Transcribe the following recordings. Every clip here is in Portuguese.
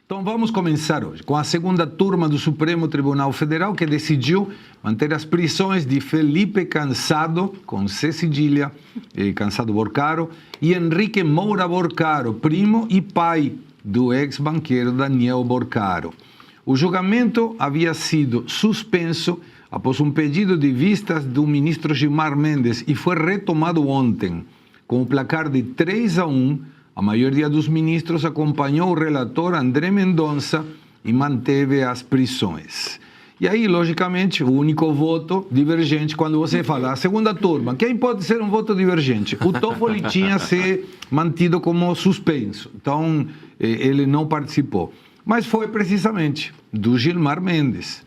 Então vamos começar hoje com a segunda turma do Supremo Tribunal Federal, que decidiu manter as prisões de Felipe Cansado, com C cedilha, Cansado Borcaro, e Henrique Moura Borcaro, primo e pai do ex-banqueiro Daniel Borcaro. O julgamento havia sido suspenso após um pedido de vistas do ministro Gilmar Mendes e foi retomado ontem. Com o placar de 3-1, a maioria dos ministros acompanhou o relator André Mendonça e manteve as prisões. E aí, logicamente, o único voto divergente, quando você fala a segunda turma, quem pode ser um voto divergente? O Toffoli tinha se mantido como suspenso, então ele não participou. Mas foi precisamente do Gilmar Mendes.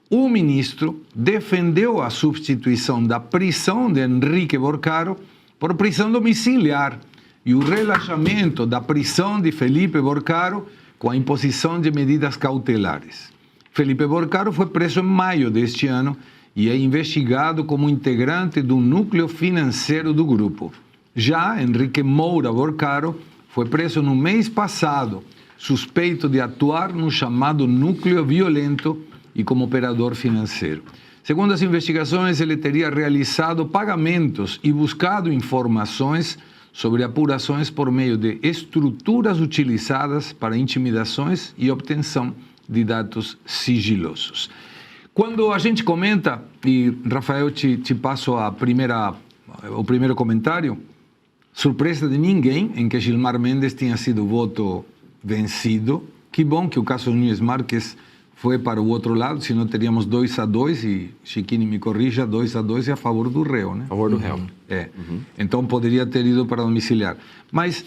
O ministro defendeu a substituição da prisão de Henrique Borcaro por prisão domiciliar e o relaxamento da prisão de Felipe Borcaro com a imposição de medidas cautelares. Felipe Borcaro foi preso em maio deste ano e é investigado como integrante do núcleo financeiro do grupo. Já Henrique Moura Borcaro foi preso no mês passado, suspeito de atuar no chamado núcleo violento e como operador financeiro. Segundo as investigações, ele teria realizado pagamentos e buscado informações sobre apurações por meio de estruturas utilizadas para intimidações e obtenção de dados sigilosos. Quando a gente comenta, e Rafael, te passo o primeiro comentário, surpresa de ninguém em que Gilmar Mendes tinha sido o voto vencido. Que bom que o caso Nunes Marques foi para o outro lado, senão teríamos 2-2 e Chiquini me corrija, 2-2 é a favor do réu, né? A favor do réu. Então poderia ter ido para domiciliar. Mas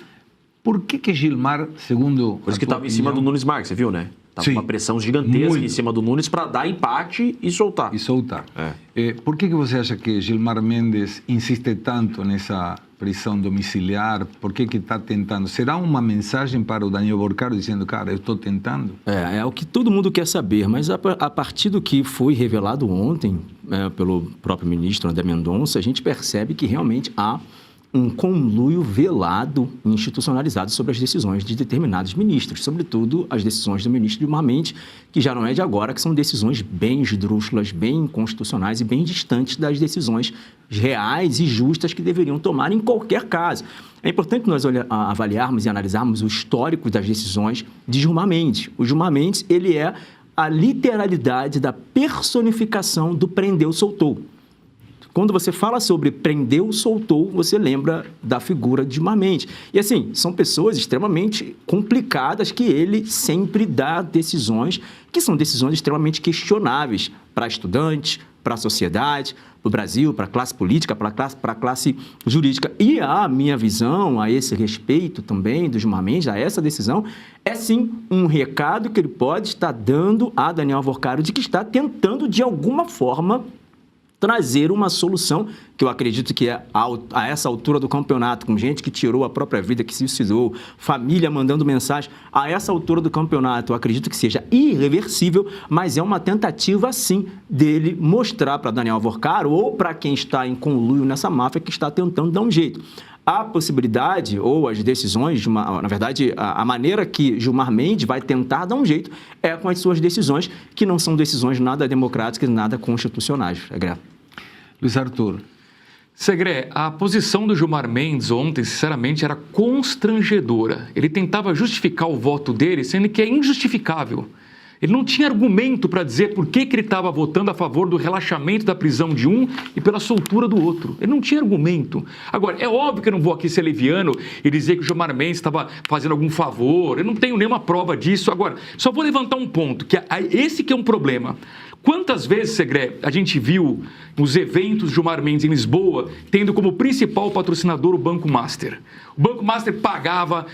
por que Gilmar, segundo... Por isso que estava em cima do Nunes Marques, você viu, né? Estava uma pressão gigantesca em cima do Nunes para dar empate e soltar. Por que você acha que Gilmar Mendes insiste tanto nessa prisão domiciliar? Por que está tentando? Será uma mensagem para o Daniel Borcaro dizendo, cara, eu estou tentando? É o que todo mundo quer saber, mas a partir do que foi revelado ontem pelo próprio ministro André Mendonça, a gente percebe que realmente há um conluio velado e institucionalizado sobre as decisões de determinados ministros, sobretudo as decisões do ministro Gilmar Mendes, que já não é de agora, que são decisões bem esdrúxulas, bem inconstitucionais e bem distantes das decisões reais e justas que deveriam tomar em qualquer caso. É importante nós avaliarmos e analisarmos o histórico das decisões de Gilmar Mendes. O Gilmar Mendes, ele é a literalidade da personificação do prendeu-soltou. Quando você fala sobre prendeu, soltou, você lembra da figura de Gilmar Mendes. E assim, são pessoas extremamente complicadas que ele sempre dá decisões que são decisões extremamente questionáveis para estudantes, para a sociedade, para o Brasil, para a classe política, para a classe jurídica. E a minha visão a esse respeito também do Gilmar Mendes, a essa decisão, é sim um recado que ele pode estar dando a Daniel Borcaro de que está tentando de alguma forma trazer uma solução que eu acredito que a essa altura do campeonato, com gente que tirou a própria vida, que se suicidou, família mandando mensagem, a essa altura do campeonato eu acredito que seja irreversível, mas é uma tentativa, sim, dele mostrar para Daniel Borcaro ou para quem está em conluio nessa máfia que está tentando dar um jeito. A possibilidade ou as decisões, na verdade, a maneira que Gilmar Mendes vai tentar dar um jeito é com as suas decisões, que não são decisões nada democráticas, nada constitucionais. Luiz Arthur. Segré, a posição do Gilmar Mendes ontem, sinceramente, era constrangedora. Ele tentava justificar o voto dele, sendo que é injustificável. Ele não tinha argumento para dizer por que ele estava votando a favor do relaxamento da prisão de um e pela soltura do outro. Ele não tinha argumento. Agora, é óbvio que eu não vou aqui ser leviano e dizer que o Gilmar Mendes estava fazendo algum favor. Eu não tenho nenhuma prova disso. Agora, só vou levantar um ponto, que esse que é um problema. Quantas vezes, Segré, a gente viu os eventos de Gilmar Mendes em Lisboa tendo como principal patrocinador o Banco Master? O Banco Master pagava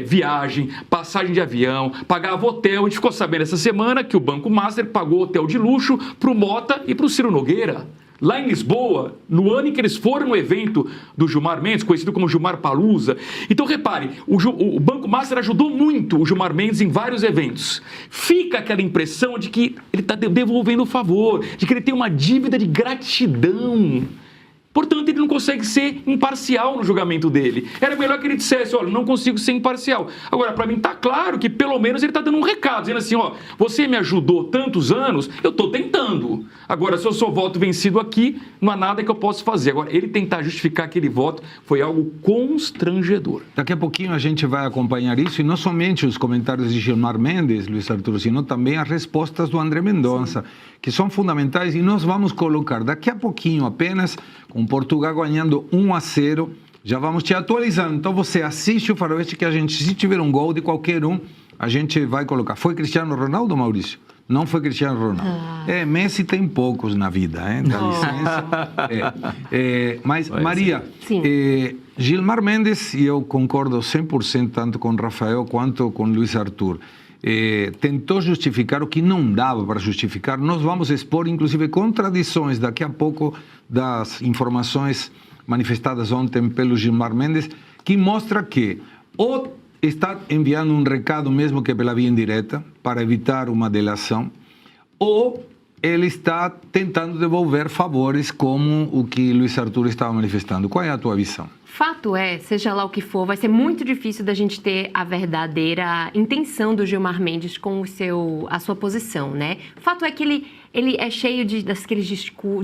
viagem, passagem de avião, pagava hotel. A gente ficou sabendo essa semana que o Banco Master pagou hotel de luxo para o Mota e para o Ciro Nogueira. Lá em Lisboa, no ano em que eles foram no evento do Gilmar Mendes, conhecido como Gilmar Palusa. Então, repare, o Banco Master ajudou muito o Gilmar Mendes em vários eventos. Fica aquela impressão de que ele está devolvendo o favor, de que ele tem uma dívida de gratidão. Portanto, ele não consegue ser imparcial no julgamento dele. Era melhor que ele dissesse, olha, não consigo ser imparcial. Agora, para mim tá claro que pelo menos ele tá dando um recado, dizendo assim, ó, você me ajudou tantos anos, eu tô tentando. Agora, se eu sou voto vencido aqui, não há nada que eu possa fazer. Agora, ele tentar justificar aquele voto foi algo constrangedor. Daqui a pouquinho a gente vai acompanhar isso, e não somente os comentários de Gilmar Mendes, Luiz Arthur, sino também as respostas do André Mendonça, que são fundamentais, e nós vamos colocar daqui a pouquinho apenas, com Portugal ganhando 1-0, já vamos te atualizando. Então você assiste o Faroeste, que a gente, se tiver um gol de qualquer um, a gente vai colocar. Foi Cristiano Ronaldo, Maurício? Não foi Cristiano Ronaldo. Messi tem poucos na vida, dá licença. Mas, Maria, Gilmar Mendes, e eu concordo 100% tanto com Rafael quanto com Luiz Arthur, tentou justificar o que não dava para justificar. Nós vamos expor, inclusive, contradições daqui a pouco das informações manifestadas ontem pelo Gilmar Mendes, que mostra que ou está enviando um recado, mesmo que pela via indireta, para evitar uma delação, ou ele está tentando devolver favores, como o que Luiz Arthur estava manifestando. Qual é a tua visão? Fato é, seja lá o que for, vai ser muito difícil da gente ter a verdadeira intenção do Gilmar Mendes com a sua posição, né? Fato é que ele é cheio daqueles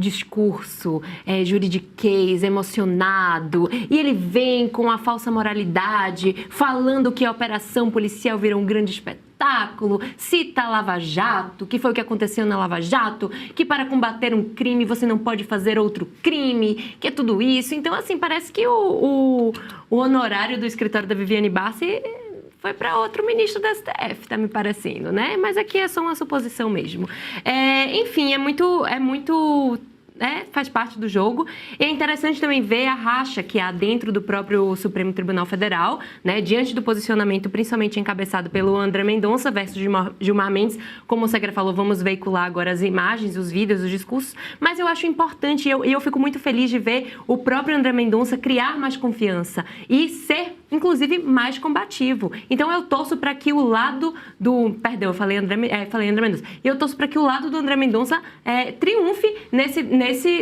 discurso juridiquês, emocionado, e ele vem com a falsa moralidade, falando que a operação policial virou um grande espetáculo, cita a Lava Jato, que foi o que aconteceu na Lava Jato, que para combater um crime você não pode fazer outro crime, que é tudo isso. Então, assim, parece que o honorário do escritório da Viviane Bassi foi para outro ministro da STF, tá me parecendo, né? Mas aqui é só uma suposição mesmo. Enfim, faz parte do jogo. E é interessante também ver a racha que há dentro do próprio Supremo Tribunal Federal, né, diante do posicionamento principalmente encabeçado pelo André Mendonça versus Gilmar Mendes. Como o Segra falou, vamos veicular agora as imagens, os vídeos, os discursos, mas eu acho importante, e eu fico muito feliz de ver o próprio André Mendonça criar mais confiança e ser, inclusive, mais combativo. Então eu torço para que o lado do... Perdão, eu falei André Mendonça. Eu torço para que o lado do André Mendonça triunfe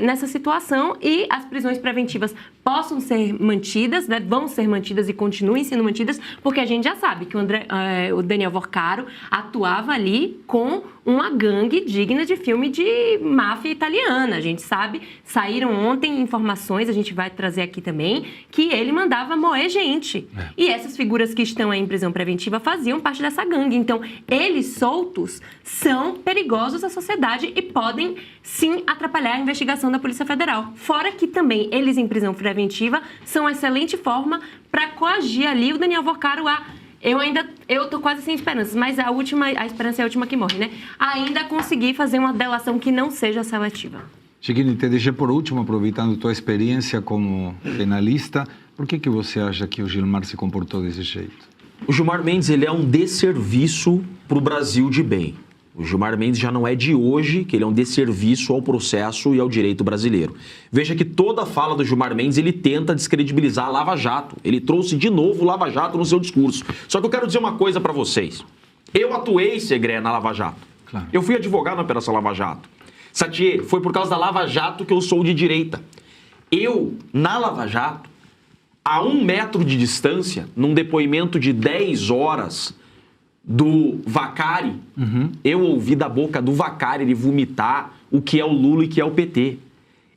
nessa situação, e as prisões preventivas possam ser mantidas, né, vão ser mantidas e continuem sendo mantidas, porque a gente já sabe que o Daniel Vorcaro atuava ali com uma gangue digna de filme de máfia italiana. A gente sabe, saíram ontem informações, a gente vai trazer aqui também, que ele mandava moer gente. E essas figuras que estão aí em prisão preventiva faziam parte dessa gangue. Então, eles soltos são perigosos à sociedade e podem, sim, atrapalhar a investigação da Polícia Federal. Fora que também eles em prisão preventiva são uma excelente forma para coagir ali o Daniel Vorcaro a... Eu tô quase sem esperanças, mas a esperança é a última que morre, né? Ainda conseguir fazer uma delação que não seja seletiva. Chiquini, te deixei por último, aproveitando tua experiência como penalista. Por que você acha que o Gilmar se comportou desse jeito? O Gilmar Mendes, ele é um desserviço para o Brasil de bem. O Gilmar Mendes já não é de hoje que ele é um desserviço ao processo e ao direito brasileiro. Veja que toda a fala do Gilmar Mendes, ele tenta descredibilizar a Lava Jato. Ele trouxe de novo o Lava Jato no seu discurso. Só que eu quero dizer uma coisa para vocês. Eu atuei, Segré, na Lava Jato. Claro. Eu fui advogado na Operação Lava Jato. Satier, foi por causa da Lava Jato que eu sou de direita. Eu, na Lava Jato, a 1 metro de distância, num depoimento de 10 horas... do Vacari, eu ouvi da boca do Vacari ele vomitar o que é o Lula e que é o PT.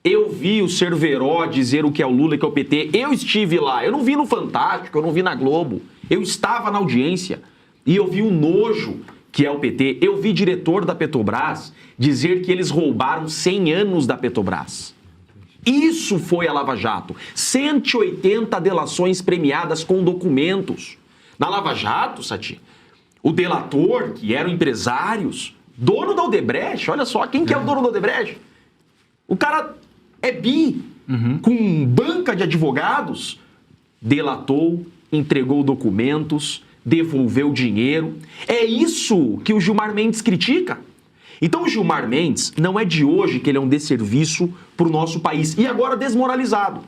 Eu vi o Cerveró dizer o que é o Lula e que é o PT. Eu estive lá, eu não vi no Fantástico, eu não vi na Globo. Eu estava na audiência e eu vi o nojo que é o PT. Eu vi diretor da Petrobras dizer que eles roubaram 100 anos da Petrobras. Isso foi a Lava Jato. 180 delações premiadas com documentos. Na Lava Jato, Sati, o delator, que eram empresários, dono da Odebrecht, olha só, quem que é o dono da Odebrecht? O cara é bi, com banca de advogados, delatou, entregou documentos, devolveu dinheiro. É isso que o Gilmar Mendes critica. Então o Gilmar Mendes não é de hoje que ele é um desserviço para o nosso país. E agora desmoralizado.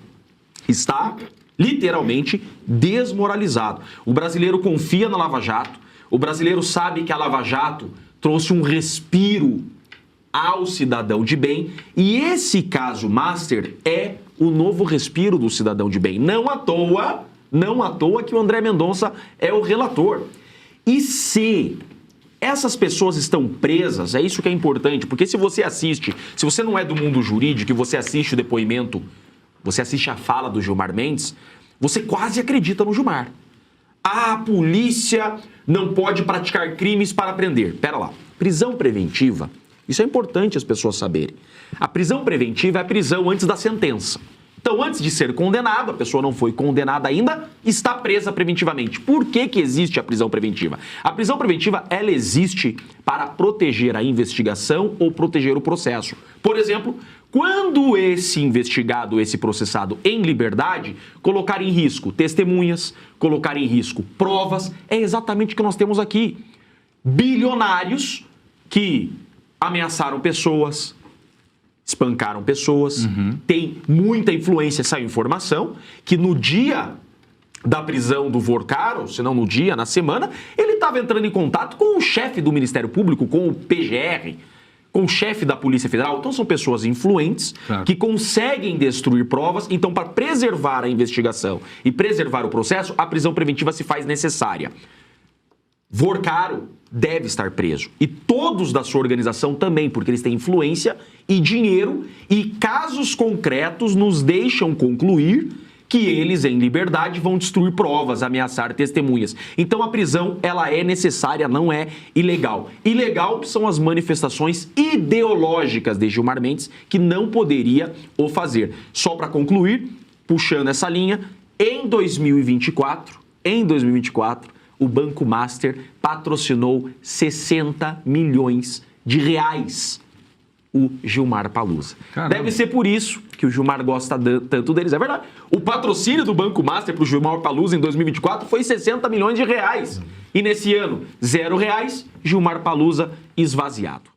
Está literalmente desmoralizado. O brasileiro confia na Lava Jato. O brasileiro sabe que a Lava Jato trouxe um respiro ao cidadão de bem. E esse caso Master é o novo respiro do cidadão de bem. Não à toa que o André Mendonça é o relator. E se essas pessoas estão presas, é isso que é importante, porque se você não é do mundo jurídico e você assiste o depoimento, você assiste a fala do Gilmar Mendes, você quase acredita no Gilmar. A polícia não pode praticar crimes para prender. Pera lá, prisão preventiva, isso é importante as pessoas saberem. A prisão preventiva é a prisão antes da sentença. Então, antes de ser condenado, a pessoa não foi condenada ainda, está presa preventivamente. Por que existe a prisão preventiva? A prisão preventiva, ela existe para proteger a investigação ou proteger o processo. Por exemplo, quando esse investigado, esse processado em liberdade, colocar em risco testemunhas, colocar em risco provas, é exatamente o que nós temos aqui. Bilionários que ameaçaram pessoas, espancaram pessoas, tem muita influência, saiu informação, que no dia da prisão do Vorcaro, se não no dia, na semana, ele estava entrando em contato com o chefe do Ministério Público, com o PGR, com o chefe da Polícia Federal. Então são pessoas influentes, claro, que conseguem destruir provas. Então, para preservar a investigação e preservar o processo, a prisão preventiva se faz necessária. Vorcaro deve estar preso. E todos da sua organização também, porque eles têm influência e dinheiro, e casos concretos nos deixam concluir que eles, em liberdade, vão destruir provas, ameaçar testemunhas. Então a prisão, ela é necessária, não é ilegal. Ilegal são as manifestações ideológicas de Gilmar Mendes, que não poderia o fazer. Só para concluir, puxando essa linha, em 2024, o Banco Master patrocinou 60 milhões de reais o Gilmar Palusa. Caramba. Deve ser por isso que o Gilmar gosta tanto deles. É verdade. O patrocínio do Banco Master para o Gilmar Palusa em 2024 foi 60 milhões de reais. E nesse ano, R$0, Gilmar Palusa esvaziado.